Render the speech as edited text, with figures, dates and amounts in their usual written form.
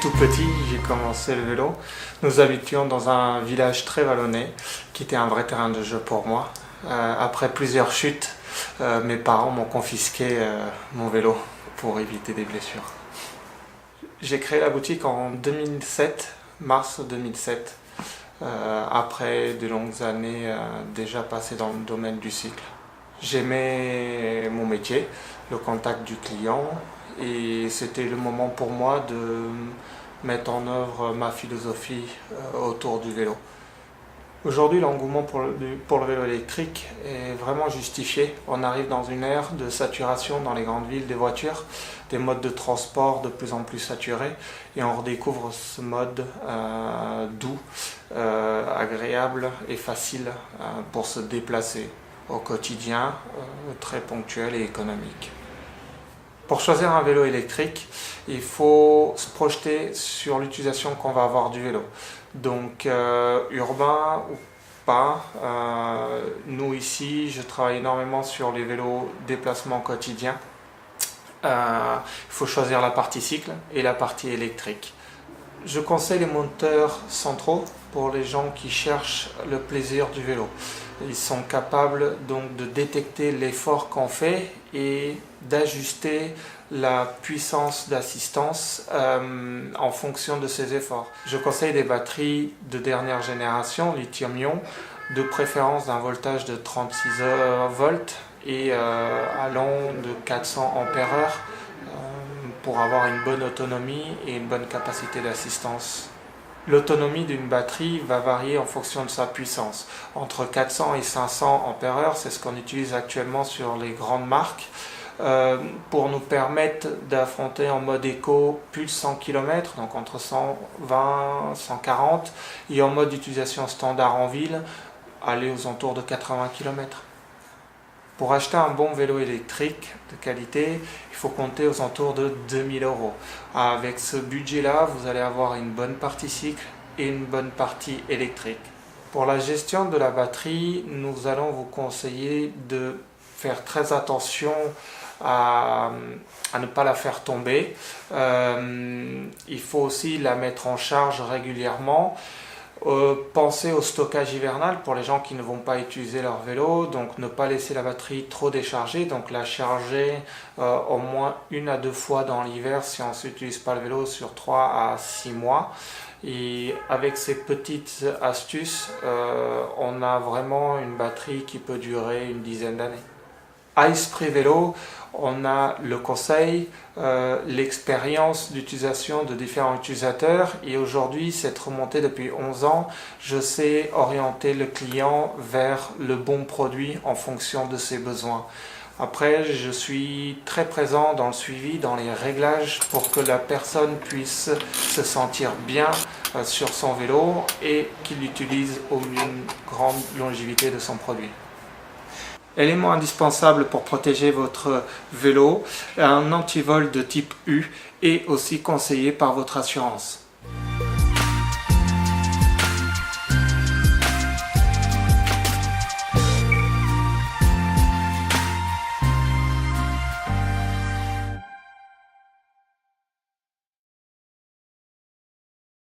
tout petit, j'ai commencé le vélo. Nous habitions dans un village très vallonné, qui était un vrai terrain de jeu pour moi. Après plusieurs chutes, mes parents m'ont confisqué mon vélo pour éviter des blessures. J'ai créé la boutique en 2007, mars 2007, après de longues années déjà passées dans le domaine du cycle. J'aimais mon métier, le contact du client, et c'était le moment pour moi de mettre en œuvre ma philosophie autour du vélo. Aujourd'hui, l'engouement pour le vélo électrique est vraiment justifié. On arrive dans une ère de saturation dans les grandes villes des voitures, des modes de transport de plus en plus saturés, et on redécouvre ce mode doux, agréable et facile pour se déplacer au quotidien, très ponctuel et économique. Pour choisir un vélo électrique, il faut se projeter sur l'utilisation qu'on va avoir du vélo. Donc urbain ou pas, nous ici, je travaille énormément sur les vélos déplacement quotidien. Il faut choisir la partie cycle et la partie électrique. Je conseille les moteurs centraux pour les gens qui cherchent le plaisir du vélo. Ils sont capables donc de détecter l'effort qu'on fait et d'ajuster la puissance d'assistance en fonction de ces efforts. Je conseille des batteries de dernière génération, lithium-ion, de préférence d'un voltage de 36 volts et allant de 400 ampères-heure pour avoir une bonne autonomie et une bonne capacité d'assistance. L'autonomie d'une batterie va varier en fonction de sa puissance. Entre 400 et 500 ampères-heure, c'est ce qu'on utilise actuellement sur les grandes marques, pour nous permettre d'affronter en mode éco plus de 100 km, donc entre 120 et 140, et en mode d'utilisation standard en ville, aller aux alentours de 80 km. Pour acheter un bon vélo électrique de qualité, il faut compter aux alentours de 2000 €. Avec ce budget-là, vous allez avoir une bonne partie cycle et une bonne partie électrique. Pour la gestion de la batterie, nous allons vous conseiller de faire très attention à ne pas la faire tomber. Il faut aussi la mettre en charge régulièrement. Pensez au stockage hivernal pour les gens qui ne vont pas utiliser leur vélo, donc ne pas laisser la batterie trop déchargée, donc la charger au moins 1 à 2 fois dans l'hiver si on ne s'utilise pas le vélo sur 3 à 6 mois. Et avec ces petites astuces, on a vraiment une batterie qui peut durer une dizaine d'années. À Esprit Vélo, on a le conseil, l'expérience d'utilisation de différents utilisateurs, et aujourd'hui, cette remontée depuis 11 ans, je sais orienter le client vers le bon produit en fonction de ses besoins. Après, je suis très présent dans le suivi, dans les réglages pour que la personne puisse se sentir bien sur son vélo et qu'il utilise au mieux une grande longévité de son produit. Élément indispensable pour protéger votre vélo, un antivol de type U est aussi conseillé par votre assurance.